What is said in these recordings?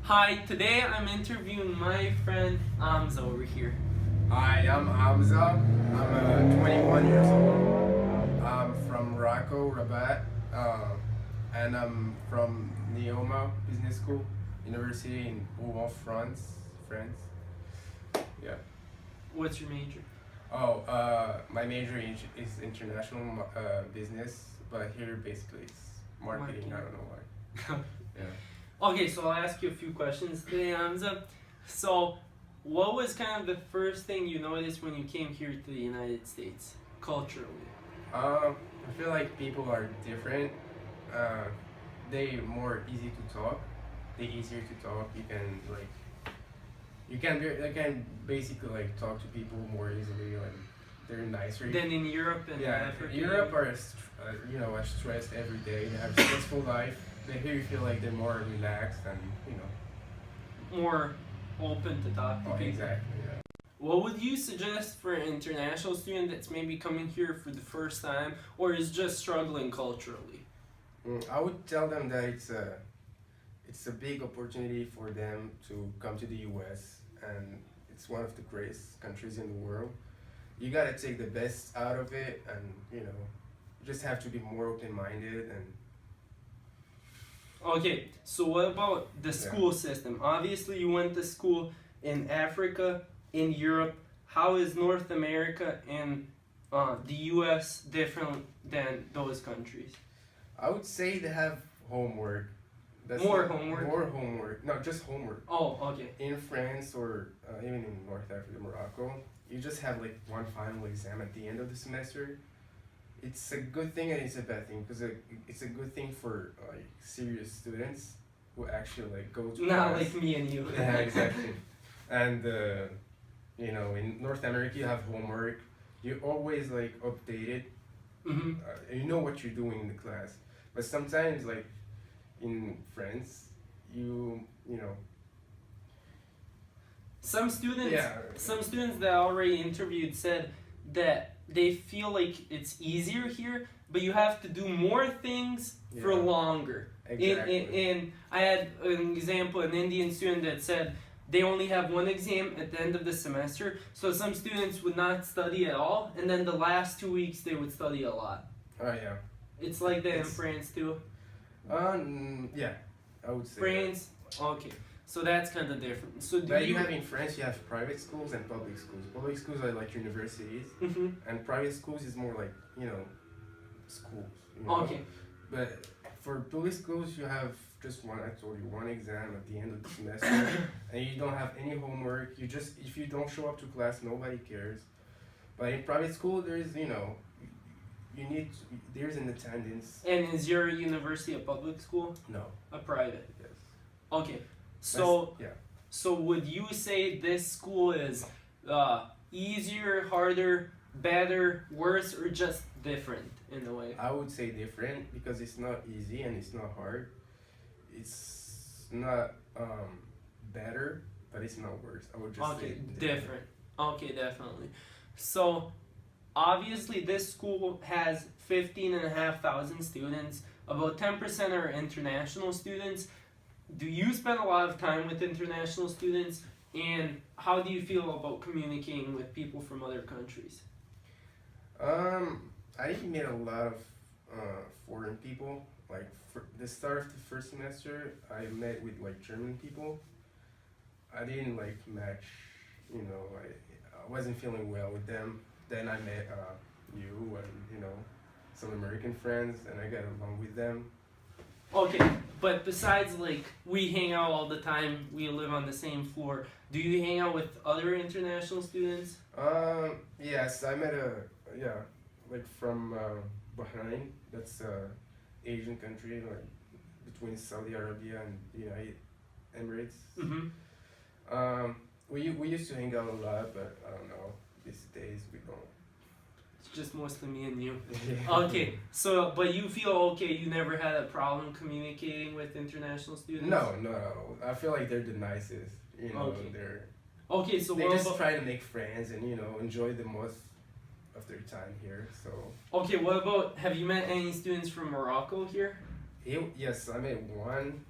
Hi, today I'm interviewing my friend Hamza over here. Hi, I'm Hamza. I'm 21 years old. I'm from Morocco, Rabat, and I'm from Neoma Business School, University in Rouen, France. Yeah. What's your major? Oh, my major is international business, but here basically it's marketing. I don't know why. Yeah. Okay, so I'll ask you a few questions today, Hamza. So, what was kind of the first thing you noticed when you came here to the United States, culturally? I feel like people are different. Uh, they more easy to talk. They easier to talk. You can basically like talk to people more easily. Like they're nicer. Then in Europe and Yeah, Africa? Europe are stressed every day. They have a stressful life. But here you feel like they're more relaxed and More open to talk to Oh, people. exactly. Yeah. What would you suggest for an international student that's maybe coming here for the first time or is just struggling culturally? I would tell them that it's a big opportunity for them to come to the U.S. and it's one of the greatest countries in the world. You gotta take the best out of it, and you just have to be more open-minded and Okay, so what about the school system? Obviously, you went to school in Africa, in Europe. How is North America and the U.S. different than those countries? I would say they have homework. More homework? More homework. No, just homework. Oh, okay. In France or even in North Africa, Morocco, you just have like one final exam at the end of the semester. It's a good thing and it's a bad thing because it's a good thing for like serious students who actually like go to Not class. like me and you. Yeah, exactly. And in North America you have homework. You're always like updated. Mm-hmm. You know what you're doing in the class. But sometimes like in France, you know. Some students, Yeah. some students that I already interviewed said that they feel like it's easier here, but you have to do more things for Yeah. longer. Exactly. And I had an example, an Indian student that said they only have one exam at the end of the semester, so some students would not study at all, and then the last 2 weeks they would study a lot. Oh yeah. It's like that in It's- France too. Yeah, I would say. France, okay, so that's kind of different. So do But you have in France, you have private schools and public schools. Public schools are like universities, Mhm. and private schools is more like schools. You know? Okay. But for public schools, you have just one. I told you one exam at the end of the semester, and you don't have any homework. If you don't show up to class, nobody cares. But in private school, there's there's an attendance. And is your university a public school? No. A private? Yes. Okay. So Yeah. so would you say this school is easier, harder, better, worse, or just different in a way? I would say different because it's not easy and it's not hard. It's not better, but it's not worse. I would just Okay, say different. Okay, definitely. So obviously this school has 15,500 students. About 10% are international students. Do you spend a lot of time with international students? And how do you feel about communicating with people from other countries? I met a lot of foreign people. Like for the start of the first semester, I met with like German people. I didn't like match. I wasn't feeling well with them. Then I met you and some American friends, and I got along with them. Okay, but besides like we hang out all the time, we live on the same floor. Do you hang out with other international students? Yes, I met like from Bahrain. That's Asian country, like between Saudi Arabia and the United Emirates. Mm-hmm. We used to hang out a lot, but I don't know. These days we don't. It's just mostly me and you. Yeah. Okay, so but you feel okay? You never had a problem communicating with international students? No. I feel like they're the nicest. Okay. They're Okay, so they what just about, try to make friends and enjoy the most of their time here. So okay, what about have you met any students from Morocco here? yes, I met one.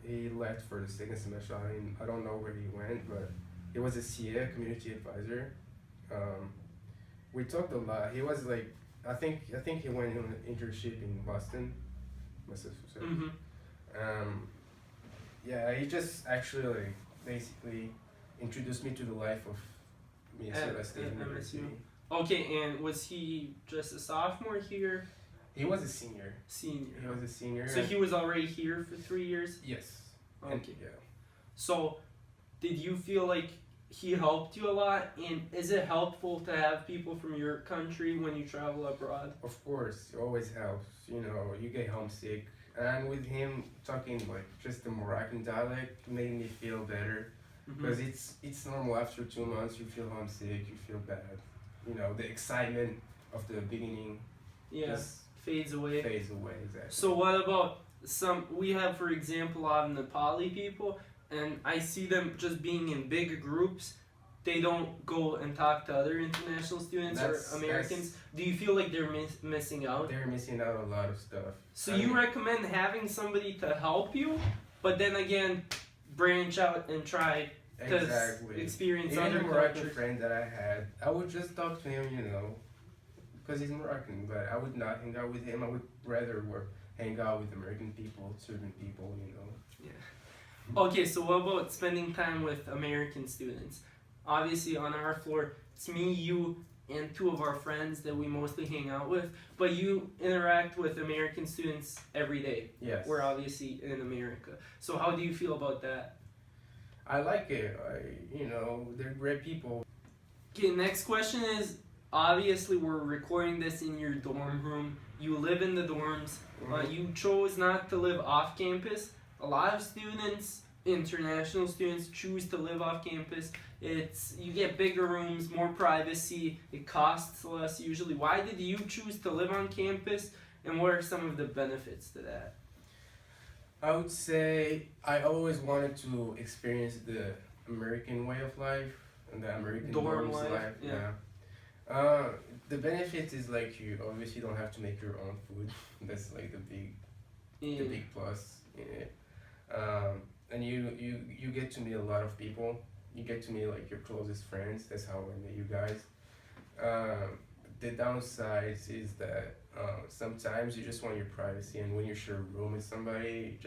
he left for the second semester. I don't know where he went, but he was a CA, community advisor. We talked a lot. He was like, I think he went on an internship in Boston, Massachusetts. Mm-hmm. Yeah, he just actually like basically introduced me to the life of Minnesota State University. Okay, and was he just a sophomore here? He was a senior. Senior. He was a senior. So he was already here for 3 years? Yes. Okay. And, yeah. So, did you feel like he helped you a lot? And is it helpful to have people from your country when you travel abroad? Of course, it always helps. You know, you get homesick. And with him talking like just the Moroccan dialect made me feel better. Because it's normal after 2 months you feel homesick, you feel bad. You know, the excitement of the beginning just fades away. Exactly. So what about we have, for example, a lot of Nepali people, and I see them just being in big groups. They don't go and talk to other international students or Americans. Do you feel like they're missing out? They're missing out a lot of stuff. So you recommend having somebody to help you, but then again, branch out and try to experience Even other the Moroccan cultures. friend that I had, I would just talk to him, you know, because he's Moroccan, but I would not hang out with him. I would rather hang out with American people, certain people, you know. Yeah. Okay, so what about spending time with American students? Obviously, on our floor, it's me, you, and 2 of our friends that we mostly hang out with, but you interact with American students every day. Yes. We're obviously in America. So how do you feel about that? I like it. You know, they're great people. Okay, next question is, obviously we're recording this in your dorm room. You live in the dorms. You chose not to live off campus. A lot of students, international students, choose to live off campus. You get bigger rooms, more privacy, it costs less usually. Why did you choose to live on campus, and what are some of the benefits to that? I would say I always wanted to experience the American way of life and the American dorm life. Yeah. The benefit is like you obviously don't have to make your own food. That's like the big plus in it. And you get to meet a lot of people. You get to meet like your closest friends. That's how I met you guys. The downsides is that sometimes you just want your privacy, and when you share a room with somebody,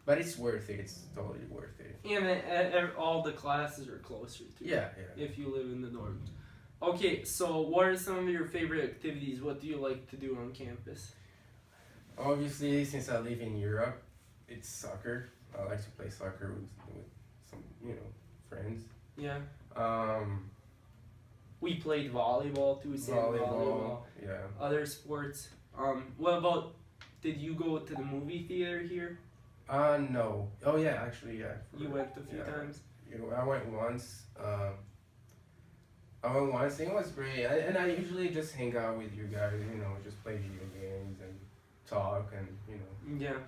but it's worth it. It's totally worth it. And all the classes are closer to you. Yeah. If you live in the dorms. Okay, so what are some of your favorite activities? What do you like to do on campus? Obviously, since I live in Europe, it's soccer. I like to play soccer with some, friends. Yeah. We played volleyball too. Volleyball. Yeah. Other sports. What about? Did you go to the movie theater here? No. Oh yeah, actually yeah. You went a few times. I went once. It was great, and I usually just hang out with you guys. Just play video games and talk, and Yeah.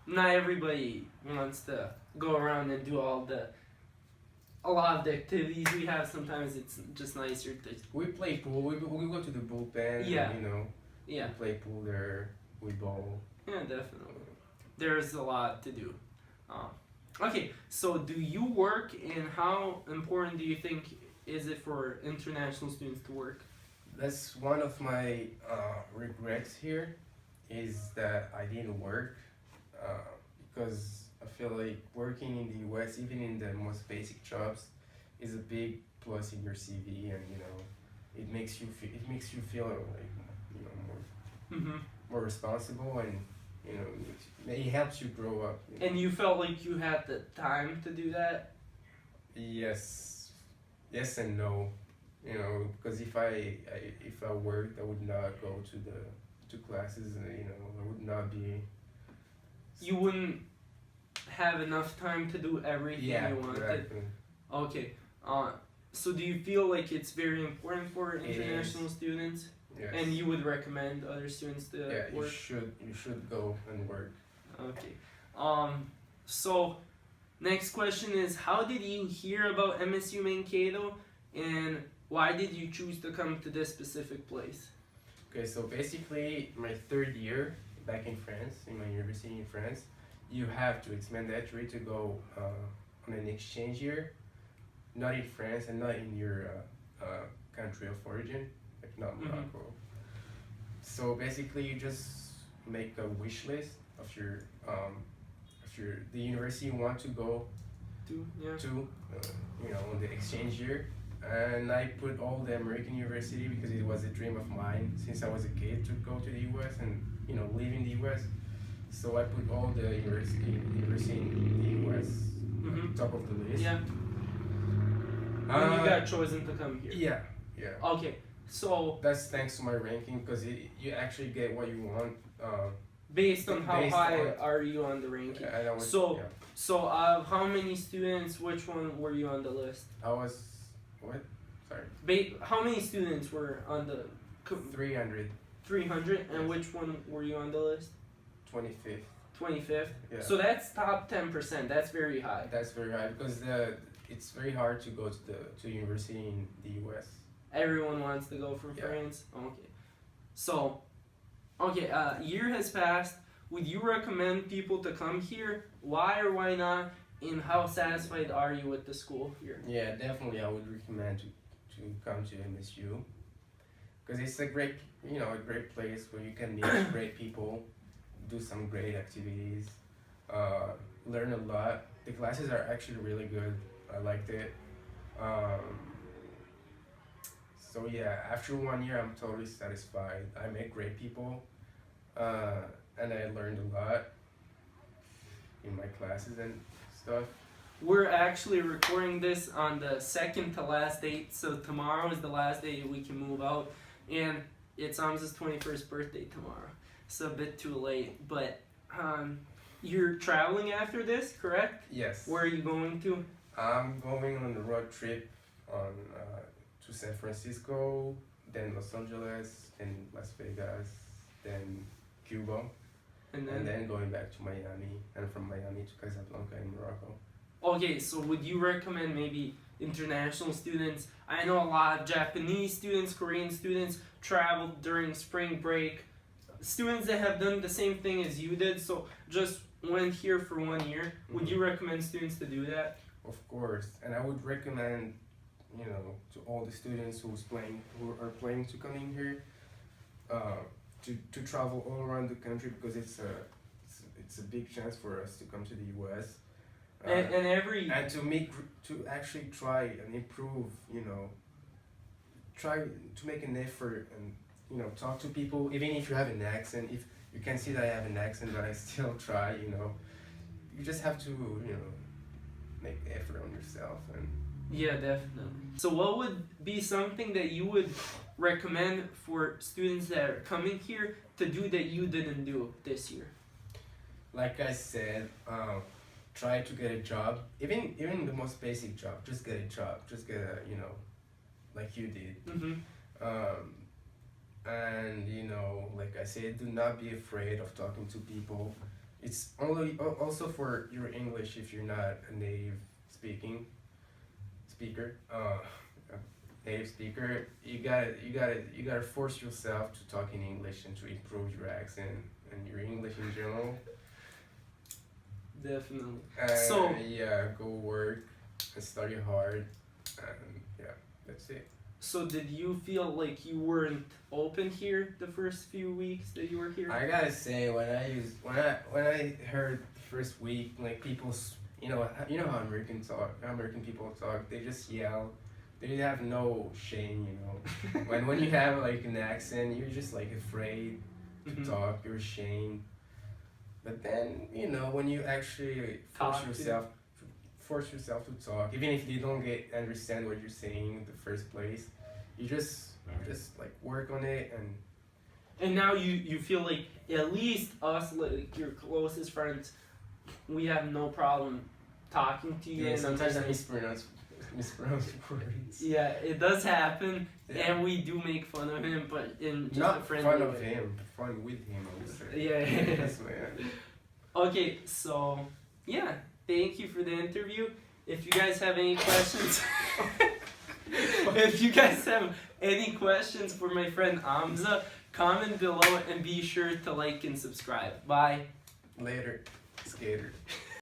Not everybody wants to go around and do a lot of the activities we have. Sometimes it's just nicer to. We play pool. We go to the bullpen. Yeah. And, Yeah. We play pool there. We bowl. Yeah, definitely. There's a lot to do. Okay, so do you work, and how important do you think is it for international students to work? That's one of my regrets here, is that I didn't work, because I feel like working in the U.S., even in the most basic jobs, is a big plus in your CV, and it makes you feel like more responsible, and it helps you grow up. And you felt like you had the time to do that? Yes and no, because if I worked, I would not go to classes. I would not be. You wouldn't have enough time to do everything you wanted. Exactly. Okay. So do you feel like it's very important for international students? Yes. And you would recommend other students to work? You should go and work. Okay. So next question is, how did you hear about MSU Mankato, and why did you choose to come to this specific place? Okay, so basically my 3rd year back in France, in my university in France, you have to. It's mandatory to go on an exchange year, not in France and not in your country of origin, like not Morocco. So basically, you just make a wish list of the university you want to go to, on the exchange year. And I put all the American university because it was a dream of mine since I was a kid to go to the US and live in the US. So I put all the university in the US at the top of the list. Yeah. And you got chosen to come here. Yeah. Okay, so that's thanks to my ranking because you actually get what you want. Based on how high are you on the ranking? So how many students? Which one were you on the list? I was. What? Sorry. How many students were on the 300. 300, and Yes. which one were you on the list? 25th. 25th. Yeah. So that's top 10%. That's very high. That's very high because it's very hard to go to university in the US. Everyone wants to go from Yeah. France. Okay. So, year has passed. Would you recommend people to come here? Why or why not? And how satisfied are you with the school here? Yeah, definitely. I would recommend to come to MSU because it's a great place where you can meet great people, do some great activities, learn a lot. The classes are actually really good. I liked it. So yeah, after 1 year, I'm totally satisfied. I met great people, and I learned a lot in my classes and stuff. We're actually recording this on the second to last date, so tomorrow is the last day we can move out, and it's Hamza's 21st birthday tomorrow, so a bit too late, but you're traveling after this, correct? Yes. Where are you going to? I'm going on a road trip to San Francisco, then Los Angeles, then Las Vegas, then Cuba. And then going back to Miami, and from Miami to Casablanca in Morocco. Okay, so would you recommend maybe international students? I know a lot of Japanese students, Korean students traveled during spring break. Students that have done the same thing as you did, so just went here for 1 year. Would you recommend students to do that? Of course, and I would recommend, to all the students who are planning to come in here, to travel all around the country because it's a big chance for us to come to the US. And to actually try and improve, try to make an effort and talk to people even if you have an accent. If you can see that I have an accent, but I still try. You just have to make effort on yourself and. Yeah, definitely. So what would be something that you would recommend for students that are coming here to do that you didn't do this year? Like I said, try to get a job. Even the most basic job, just get a job. Just get a, like you did. And like I said, do not be afraid of talking to people. It's only also for your English if you're not a native speaker. Native speaker, you gotta force yourself to talk in English and to improve your accent and your English in general. Definitely. So yeah, go work and study hard, and yeah, that's it. So did you feel like you weren't open here the first few weeks that you were here? I gotta say, when I heard the first week, like people, how American people talk, they just yell. They have no shame, when you have like an accent, you're just like afraid to talk, you're ashamed. But then, when you actually force yourself to talk, even if you don't understand what you're saying in the first place, you just like work on it and now you feel like at least us, like your closest friends, we have no problem talking to you. Yeah, and sometimes I mispronounce words. Yeah, it does happen, and we do make fun of him, but in just not a friendly fun of way. him, fun with him, I would say. Yeah. Yes, man. Okay, so yeah, thank you for the interview. If you guys have any questions, for my friend Hamza, comment below and be sure to like and subscribe. Bye. Later. Skater.